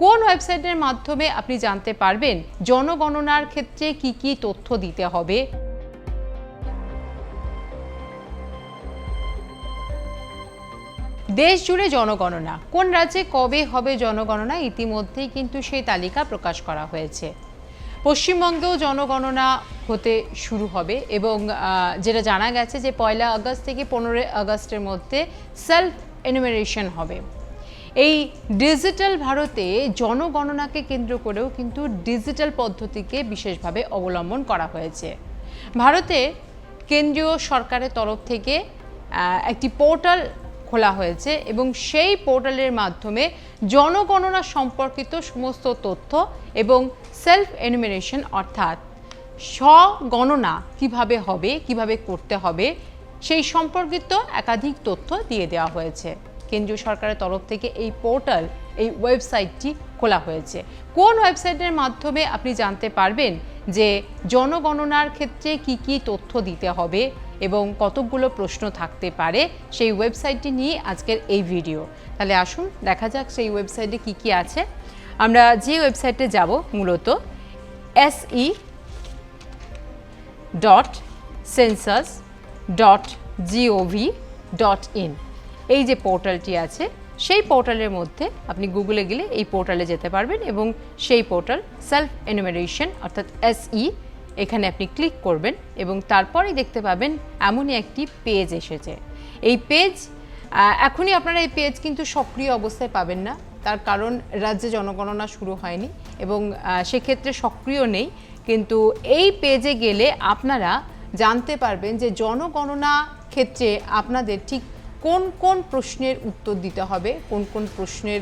কোন ওয়েবসাইটের মাধ্যমে আপনি জানতে পারবেন জনগণনার ক্ষেত্রে কি কি তথ্য দিতে হবে। দেশ জুড়ে জনগণনা, কোন রাজ্যে কবে হবে জনগণনা ইতিমধ্যেই কিন্তু সেই তালিকা প্রকাশ করা হয়েছে। পশ্চিমবঙ্গেও জনগণনা হতে শুরু হবে এবং যেটা জানা গেছে যে 1 আগস্ট থেকে 15 আগস্টের মধ্যে সেলফ এনুমেরেশন হবে। এই ডিজিটাল ভারতে জনগণনাকে কেন্দ্র করেও কিন্তু ডিজিটাল পদ্ধতিকে বিশেষভাবে অবলম্বন করা হয়েছে। ভারতে কেন্দ্রীয় সরকারের তরফ থেকে একটি পোর্টাল খোলা হয়েছে এবং সেই পোর্টালের মাধ্যমে জনগণনা সম্পর্কিত সমস্ত তথ্য এবং সেলফ এনুমেরেশন অর্থাৎ স্বগণনা কিভাবে হবে, কিভাবে করতে হবে সেই সম্পর্কিত একাধিক তথ্য দিয়ে দেওয়া হয়েছে। কেন্দ্রীয় সরকারের তরফ থেকে এই পোর্টাল, এই ওয়েবসাইটটি খোলা হয়েছে। কোন ওয়েবসাইটের মাধ্যমে আপনি জানতে পারবেন যে জনগণনার ক্ষেত্রে কি কি তথ্য দিতে হবে এবং কতগুলো প্রশ্ন থাকতে পারে, সেই ওয়েবসাইটটি নিয়ে আজকের এই ভিডিও। তাহলে আসুন দেখা যাক সেই ওয়েবসাইটে কি কি আছে। আমরা যে ওয়েবসাইটে যাব মূলত se.census.gov.in, এই যে পোর্টালটি আছে সেই পোর্টালের মধ্যে আপনি গুগলে গেলে এই পোর্টালে যেতে পারবেন এবং সেই পোর্টাল সেলফ এনুমেরেশন অর্থাৎ SE, এখানে আপনি ক্লিক করবেন এবং তারপরেই দেখতে পাবেন এমনই একটি পেজ এসেছে। এই পেজ এখনই আপনারা এই পেজ কিন্তু সক্রিয় অবস্থায় পাবেন না, তার কারণ রাজ্যে জনগণনা শুরু হয়নি এবং সেক্ষেত্রে সক্রিয় নেই। কিন্তু এই পেজে গেলে আপনারা জানতে পারবেন যে জনগণনা ক্ষেত্রে আপনাদের ঠিক কোন কোন প্রশ্নের উত্তর দিতে হবে, কোন কোন প্রশ্নের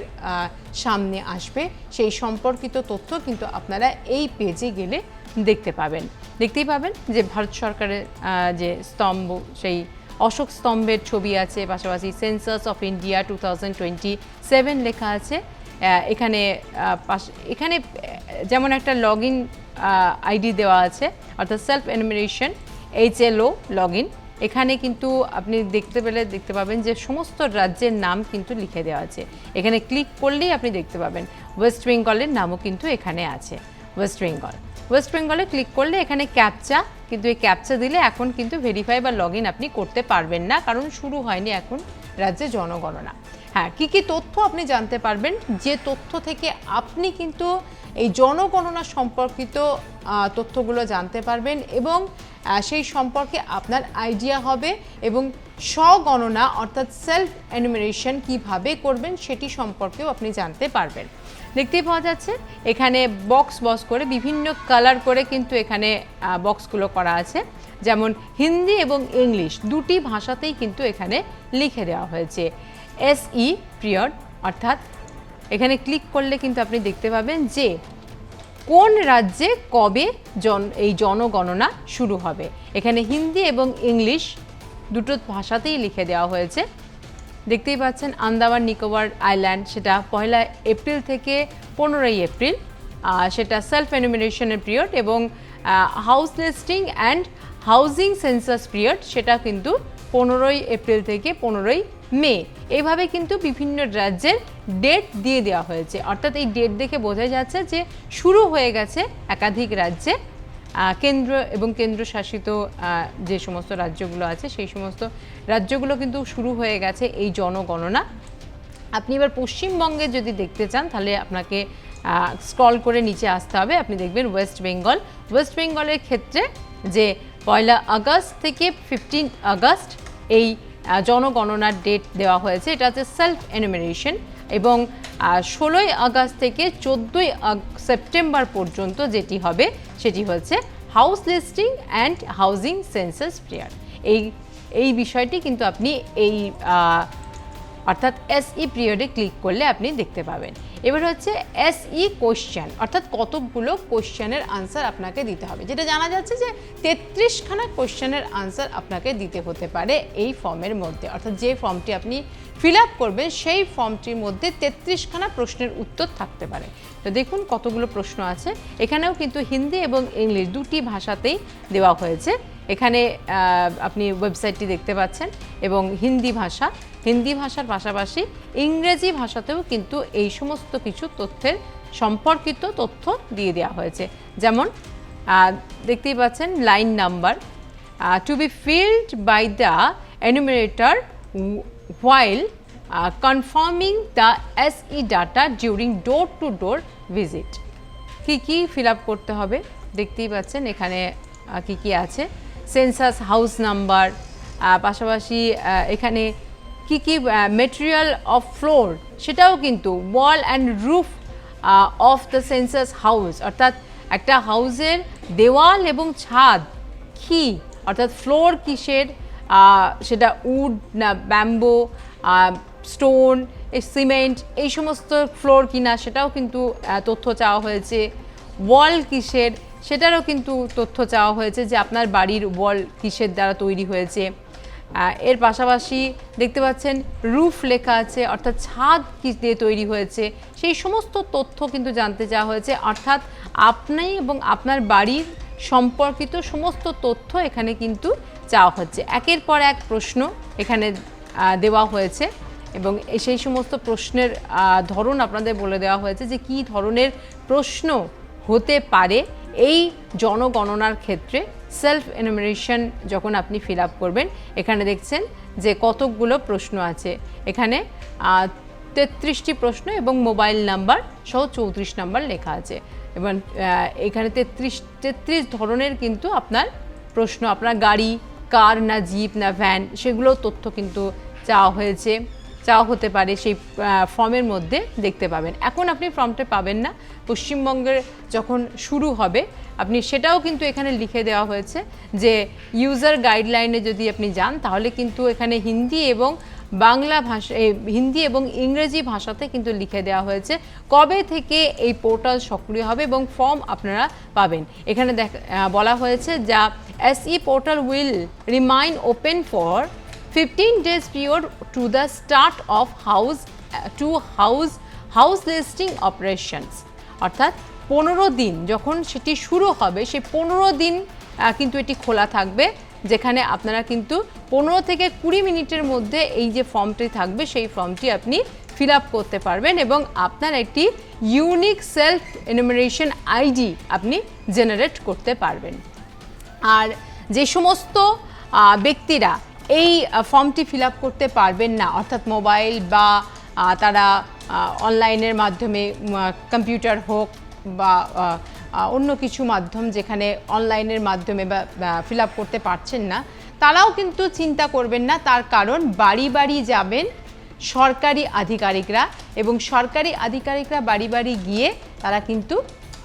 সামনে আসবে সেই সম্পর্কিত তথ্য কিন্তু আপনারা এই পেজে গেলে দেখতেই পাবেন যে ভারত সরকারের যে স্তম্ভ, সেই অশোক স্তম্ভের ছবি আছে, পাশাপাশি সেন্সাস অফ ইন্ডিয়া 2027 লেখা আছে। এখানে যেমন একটা লগ ইন আইডি দেওয়া আছে অর্থাৎ self enumeration HLO log in. এখানে কিন্তু আপনি দেখতে পাবেন যে সমস্ত রাজ্যের নাম কিন্তু লিখে দেওয়া আছে। এখানে ক্লিক করলেই আপনি দেখতে পাবেন ওয়েস্ট বেঙ্গলের নামও কিন্তু এখানে আছে। ওয়েস্ট বেঙ্গলে ক্লিক করলে এখানে ক্যাপচা, কিন্তু এই ক্যাপচা দিলে এখন কিন্তু ভেরিফাই বা লগ ইন আপনি করতে পারবেন না, কারণ শুরু হয়নি এখন রাজ্যে জনগণনা। হ্যাঁ, কী কী তথ্য আপনি জানতে পারবেন, যে তথ্য থেকে আপনি কিন্তু এই জনগণনা সম্পর্কিত তথ্যগুলো জানতে পারবেন এবং সেই সম্পর্কে আপনার আইডিয়া হবে এবং স্বগণনা অর্থাৎ সেলফ এনুমেরেশন কিভাবে করবেন সেটি সম্পর্কেও আপনি জানতে পারবেন। দেখতেই পাওয়া যাচ্ছে এখানে বক্স করে বিভিন্ন কালার করে কিন্তু এখানে বক্সগুলো করা আছে, যেমন হিন্দি এবং ইংলিশ দুটি ভাষাতেই কিন্তু এখানে লিখে দেওয়া হয়েছে SE পিরিয়ড, অর্থাৎ এখানে ক্লিক করলে কিন্তু আপনি দেখতে পাবেন যে কোন রাজ্যে কবে এই জনগণনা শুরু হবে। এখানে হিন্দি এবং ইংলিশ দুটো ভাষাতেই লিখে দেওয়া হয়েছে। দেখতেই পাচ্ছেন আন্দামান নিকোবর আইল্যান্ড, সেটা 1 এপ্রিল থেকে 15 এপ্রিল, সেটা সেলফ এনুমেরেশনের পিরিয়ড, এবং house listing and housing census period, সেটা কিন্তু 15 এপ্রিল থেকে 15 মে। এইভাবে কিন্তু বিভিন্ন রাজ্যের ডেট দিয়ে দেওয়া হয়েছে, অর্থাৎ এই ডেট দেখে বোঝা যাচ্ছে যে শুরু হয়ে গেছে একাধিক রাজ্যে। কেন্দ্র এবং কেন্দ্রশাসিত যে সমস্ত রাজ্যগুলো আছে সেই সমস্ত রাজ্যগুলো কিন্তু শুরু হয়ে গেছে এই জনগণনা। আপনি এবার পশ্চিমবঙ্গে যদি দেখতে চান তাহলে আপনাকে স্ক্রল করে নিচে আসতে হবে। আপনি দেখবেন ওয়েস্ট বেঙ্গলের ক্ষেত্রে যে 1 আগস্ট থেকে 15 আগস্ট এই জনগণনার ডেট দেওয়া হয়েছে। এটা হচ্ছে সেলফ এনুমেরেশন, এবং 16 আগস্ট থেকে 14 সেপ্টেম্বর পর্যন্ত যেটি হবে সেটি হচ্ছে house listing and housing census period. এই বিষয়টি কিন্তু আপনি এই অর্থাৎ SE পিরিয়ডে ক্লিক করলে আপনি দেখতে পাবেন। এবার হচ্ছে SE কোশ্চেন, অর্থাৎ কতগুলো কোশ্চেনের আনসার আপনাকে দিতে হবে। যেটা জানা যাচ্ছে যে 33খানা কোশ্চেনের আনসার আপনাকে দিতে হতে পারে এই ফর্মের মধ্যে, অর্থাৎ যে ফর্মটি আপনি ফিল আপ করবেন সেই ফর্মটির মধ্যে 33খানা প্রশ্নের উত্তর থাকতে পারে। তো দেখুন কতগুলো প্রশ্ন আছে। এখানেও কিন্তু হিন্দি এবং ইংলিশ দুটি ভাষাতেই দেওয়া হয়েছে। এখানে আপনি ওয়েবসাইটটি দেখতে পাচ্ছেন এবং হিন্দি ভাষা হিন্দি ভাষার পাশাপাশি ইংরেজি ভাষাতেও কিন্তু এই সমস্ত কিছু তথ্যের সম্পর্কিত তথ্য দিয়ে দেওয়া হয়েছে। যেমন দেখতেই পাচ্ছেন line number, to be filled by the enumerator while confirming the SE data during door-to-door visit। কি ফিল আপ করতে হবে দেখতেই পাচ্ছেন এখানে কি আছে, সেন্সাস হাউস নাম্বার, পাশাপাশি এখানে কি মেটেরিয়াল অফ ফ্লোর সেটাও কিন্তু wall and roof of the census house, অর্থাৎ একটা হাউসের দেওয়াল এবং ছাদ কি, অর্থাৎ ফ্লোর কিসের, সেটা উড না ব্যাম্বো, স্টোন, সিমেন্ট, এই সমস্ত ফ্লোর কিনা সেটাও কিন্তু তথ্য চাওয়া হয়েছে। ওয়াল কিসের সেটারও কিন্তু তথ্য চাওয়া হয়েছে, যে আপনার বাড়ির ওয়াল কিসের দ্বারা তৈরি হয়েছে। এর পাশাপাশি দেখতে পাচ্ছেন রুফ লেখা আছে, অর্থাৎ ছাদ কি দিয়ে তৈরি হয়েছে, সেই সমস্ত তথ্য কিন্তু জানতে চাওয়া হয়েছে। অর্থাৎ আপনি এবং আপনার বাড়ির সম্পর্কিত সমস্ত তথ্য এখানে কিন্তু চাওয়া হচ্ছে। একের পর এক প্রশ্ন এখানে দেওয়া হয়েছে এবং সেই সমস্ত প্রশ্নের ধরন আপনাদের বলে দেওয়া হয়েছে যে কী ধরনের প্রশ্ন হতে পারে এই জনগণনার ক্ষেত্রে। সেলফ এনুমারেশন যখন আপনি ফিল আপ করবেন, এখানে দেখছেন যে কতকগুলো প্রশ্ন আছে, এখানে 33টি প্রশ্ন এবং মোবাইল নাম্বার সহ 34 নাম্বার লেখা আছে এবং এখানে 33 ধরনের কিন্তু আপনার প্রশ্ন, আপনার গাড়ি কার না জিপ না ভ্যান সেগুলো তথ্য কিন্তু চাওয়া হতে পারে, সেই ফর্মের মধ্যে দেখতে পাবেন। এখন আপনি ফর্মটা পাবেন না, পশ্চিমবঙ্গের যখন শুরু হবে আপনি সেটাও কিন্তু এখানে লিখে দেওয়া হয়েছে যে ইউজার গাইডলাইনে যদি আপনি যান তাহলে কিন্তু এখানে হিন্দি এবং বাংলা ভাষা, হিন্দি এবং ইংরেজি ভাষাতে কিন্তু লিখে দেওয়া হয়েছে কবে থেকে এই পোর্টাল সক্রিয় হবে এবং ফর্ম আপনারা পাবেন। এখানে বলা হয়েছে যা SE portal will remain open for 15 days prior to the start of house listing operations, অর্থাৎ 15 দিন যখন সেটি শুরু হবে সেই 15 দিন কিন্তু এটি খোলা থাকবে, যেখানে আপনারা কিন্তু 15 থেকে 20 মিনিটের মধ্যে এই যে ফর্মটি থাকবে সেই ফর্মটি আপনি ফিল আপ করতে পারবেন এবং আপনার একটি ইউনিক সেলফ এনুমারেশন আইডি আপনি জেনারেট করতে পারবেন। আর যে সমস্ত ব্যক্তিরা এই ফর্মটি ফিল আপ করতে পারবেন না, অর্থাৎ মোবাইল বা তারা অনলাইনের মাধ্যমে কম্পিউটার হোক বা অন্য কিছু মাধ্যম যেখানে অনলাইনের মাধ্যমে বা ফিল আপ করতে পারছেন না, তারাও কিন্তু চিন্তা করবেন না। তার কারণ বাড়ি বাড়ি যাবেন সরকারি আধিকারিকরা এবং সরকারি আধিকারিকরা বাড়ি বাড়ি গিয়ে তারা কিন্তু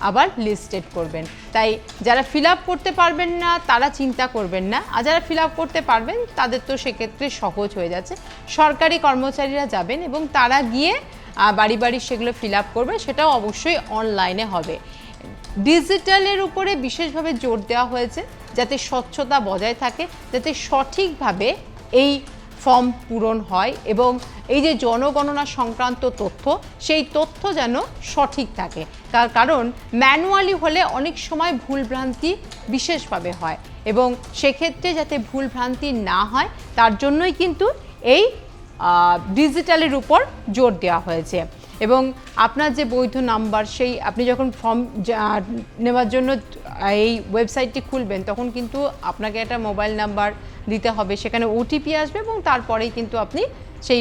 আবার লিস্টেড করবেন। তাই যারা ফিল আপ করতে পারবেন না তারা চিন্তা করবেন না, আর যারা ফিল আপ করতে পারবেন তাদের তো সেক্ষেত্রে সহজ হয়ে যাচ্ছে। সরকারি কর্মচারীরা যাবেন এবং তারা গিয়ে বাড়ি বাড়ি সেগুলো ফিল আপ করবে, সেটাও অবশ্যই অনলাইনে হবে। ডিজিটালের উপরে বিশেষভাবে জোর দেওয়া হয়েছে যাতে স্বচ্ছতা বজায় থাকে, যাতে সঠিকভাবে এই ফর্ম পূরণ হয় এবং এই যে জনগণনা সংক্রান্ত তথ্য সেই তথ্য যেন সঠিক থাকে। তার কারণ ম্যানুয়ালি হলে অনেক সময় ভুলভ্রান্তি বিশেষভাবে হয় এবং সেক্ষেত্রে যাতে ভুলভ্রান্তি না হয় তার জন্যই কিন্তু এই ডিজিটালের উপর জোর দেওয়া হয়েছে। এবং আপনার যে বৈধ নাম্বার, সেই আপনি যখন ফর্ম নেওয়ার জন্য এই ওয়েবসাইটটি খুলবেন তখন কিন্তু আপনাকে একটা মোবাইল নাম্বার দিতে হবে, সেখানে OTP আসবে এবং তারপরেই কিন্তু আপনি সেই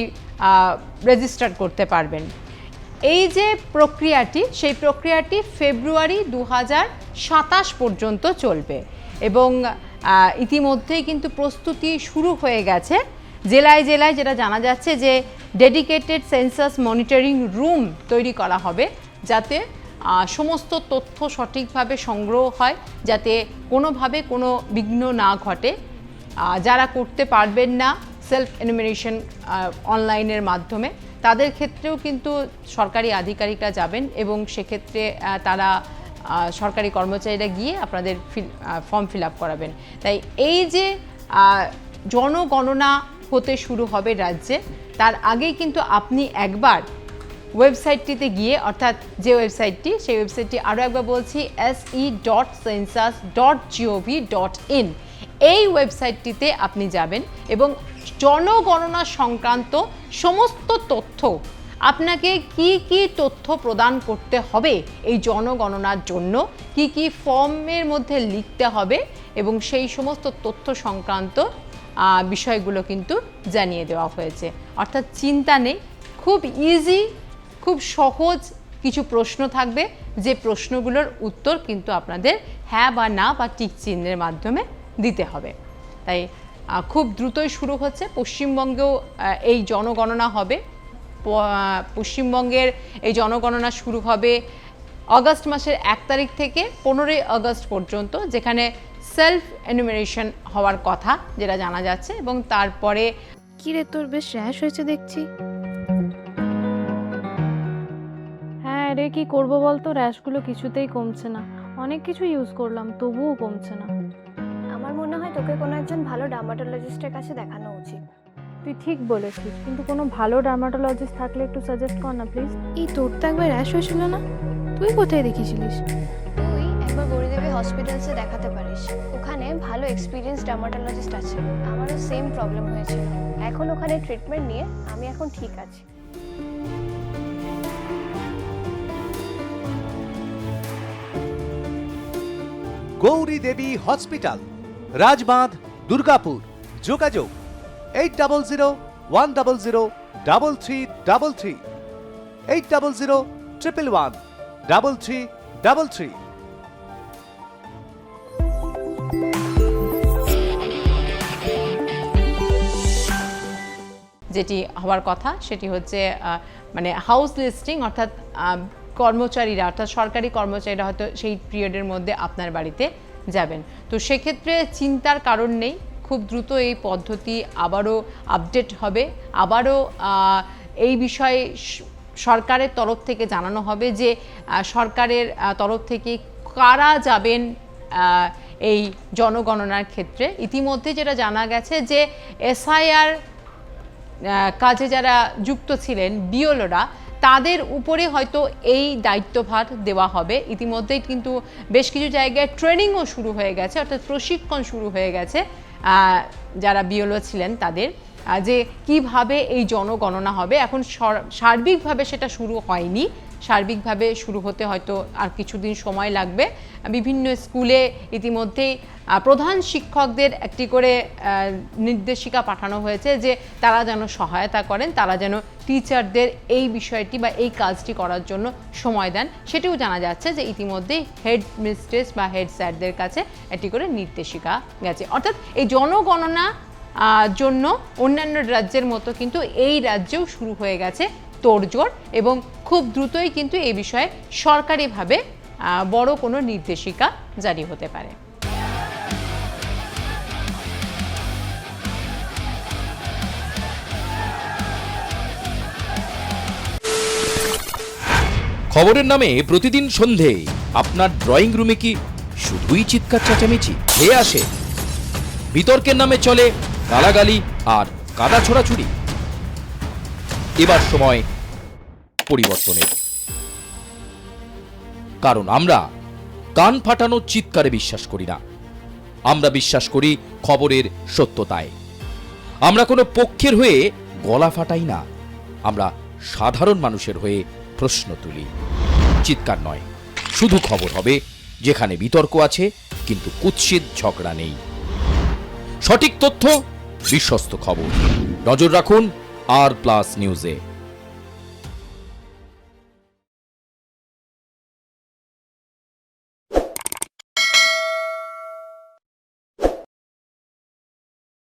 রেজিস্টার করতে পারবেন। এই যে প্রক্রিয়াটি, সেই প্রক্রিয়াটি ফেব্রুয়ারি 2027 পর্যন্ত চলবে এবং ইতিমধ্যেই কিন্তু প্রস্তুতি শুরু হয়ে গেছে। জেলায় জেলায় যেটা জানা যাচ্ছে যে ডেডিকেটেড সেন্সাস মনিটরিং রুম তৈরি করা হবে যাতে সমস্ত তথ্য সঠিকভাবে সংগ্রহ হয়, যাতে কোনোভাবে কোনো বিঘ্ন না ঘটে। যারা করতে পারবেন না সেলফ এনুমারেশন অনলাইনের মাধ্যমে, তাদের ক্ষেত্রেও কিন্তু সরকারি আধিকারিকরা যাবেন এবং সেক্ষেত্রে তারা সরকারি কর্মচারীরা গিয়ে আপনাদের ফর্ম ফিল আপ করাবেন। তাই এই যে জনগণনা হতে শুরু হবে রাজ্যে, তার আগেই কিন্তু আপনি একবার ওয়েবসাইটটিতে গিয়ে, অর্থাৎ যে ওয়েবসাইটটি, সেই ওয়েবসাইটটি আরও একবার বলছি se.census.gov.in, এই ওয়েবসাইটটিতে আপনি যাবেন এবং জনগণনা সংক্রান্ত সমস্ত তথ্য, আপনাকে কি কি তথ্য প্রদান করতে হবে এই জনগণনার জন্য, কি কি ফর্মের মধ্যে লিখতে হবে এবং সেই সমস্ত তথ্য সংক্রান্ত বিষয়গুলো কিন্তু জানিয়ে দেওয়া হয়েছে। অর্থাৎ চিন্তা নেই, খুব ইজি, খুব সহজ কিছু প্রশ্ন থাকবে, যে প্রশ্নগুলোর উত্তর কিন্তু আপনাদের হ্যাঁ বা না বা টিক চিহ্নের মাধ্যমে দিতে হবে। তাই খুব দ্রুতই শুরু হচ্ছে। পশ্চিমবঙ্গেও এই জনগণনা হবে। পশ্চিমবঙ্গের এই জনগণনা শুরু হবে আগস্ট মাসের 1 তারিখ থেকে 15ই আগস্ট পর্যন্ত, যেখানে সেলফ এনুমারেশন হওয়ার কথা যেটা জানা যাচ্ছে। এবং তারপরে কি রে, তোর বেশ র্যাশ হয়েছে দেখছি। হ্যাঁ রে, কি করবো বলতো, র্যাশগুলো কিছুতেই কমছে না। অনেক কিছু ইউজ করলাম তবুও কমছে না। আমার মনে হয় তোকে কোনো একজন ভালো ডার্মাটোলজিস্টের কাছে দেখানো উচিত। তুই ঠিক বলেছিস, কিন্তু কোনো ভালো ডার্মাটোলজিস্ট থাকলে একটু সাজেস্ট কর না প্লিজ। এই তোর তো একবার র্যাশ হয়েছিল না, তুই কোথায় দেখিয়েছিলিস? তুই একবার গৌরীদেবী হসপিটালসে দেখাতে পারিস, ওখানে ভালো এক্সপিরিয়েন্স ডার্মাটোলজিস্ট আছে। আমারও সেম প্রবলেম হয়েছিল, এখন ওখানে ট্রিটমেন্ট নিয়ে আমি এখন ঠিক আছি। গৌরী দেবী হসপিটাল, রাজবাঁধ, দুর্গাপুর। যোগাযোগ 8001003333, 8001113333। যেটি হওয়ার কথা সেটি হচ্ছে মানে হাউস লিস্টিং, অর্থাৎ কর্মচারীরা, অর্থাৎ সরকারি কর্মচারীরা হয়তো সেই পিরিয়ডের মধ্যে আপনার বাড়িতে যাবেন। তো সেক্ষেত্রে চিন্তার কারণ নেই, খুব দ্রুত এই পদ্ধতি আবারও আপডেট হবে। আবারও এই বিষয়ে সরকারের তরফ থেকে জানানো হবে যে সরকারের তরফ থেকে কারা যাবেন এই জনগণনার ক্ষেত্রে। ইতিমধ্যে যেটা জানা গেছে যে এসআইআর কাজে যারা যুক্ত ছিলেন বিওলোরা, তাদের উপরে হয়তো এই দায়িত্বভার দেওয়া হবে। ইতিমধ্যেই কিন্তু বেশ কিছু জায়গায় ট্রেনিংও শুরু হয়ে গেছে, অর্থাৎ প্রশিক্ষণ শুরু হয়ে গেছে যারা বিওলো ছিলেন তাদের, যে কিভাবে এই জনগণনা হবে। এখন সার্বিকভাবে সেটা শুরু হয়নি, সার্বিকভাবে শুরু হতে হয়তো আর কিছুদিন সময় লাগবে। বিভিন্ন স্কুলে ইতিমধ্যেই প্রধান শিক্ষকদের একটি করে নির্দেশিকা পাঠানো হয়েছে যে তারা যেন সহায়তা করেন, তারা যেন টিচারদের এই বিষয়টি বা এই কাজটি করার জন্য সময় দেন। সেটিও জানা যাচ্ছে যে ইতিমধ্যেই হেড মিস্ট্রেস বা হেড স্যারদের কাছে একটি করে নির্দেশিকা গেছে। অর্থাৎ এই জনগণনা জন্য অন্যান্য রাজ্যের মতো কিন্তু এই রাজ্যেও শুরু হয়ে গেছে তোড়জোড়, এবং খুব দ্রুতই কিন্তু এই বিষয়ে সরকারিভাবে বড় কোনো নির্দেশিকা জারি হতে পারে। খবরের নামে প্রতিদিন সন্ধে আপনার ড্রয়িং রুমে কি শুধুই চিৎকার চেঁচামেচি হয়ে আসে? বিতর্কের নামে চলে গালাগালি আর কাদা ছোড়াছুড়ি। এবার সময় পরিবর্তনের, কারণ আমরা কান ফাটানো চিৎকারে বিশ্বাস করি না। আমরা বিশ্বাস করি খবরের সত্যতায়। আমরা কোনো পক্ষের হয়ে গলা ফাটাই না, আমরা সাধারণ মানুষের হয়ে প্রশ্ন তুলি। চিৎকার নয়, শুধু খবর হবে যেখানে বিতর্ক আছে কিন্তু কুৎসিত ঝগড়া নেই। সঠিক তথ্য, বিশ্বস্ত খবর। নজর রাখুন আর প্লাস নিউজে।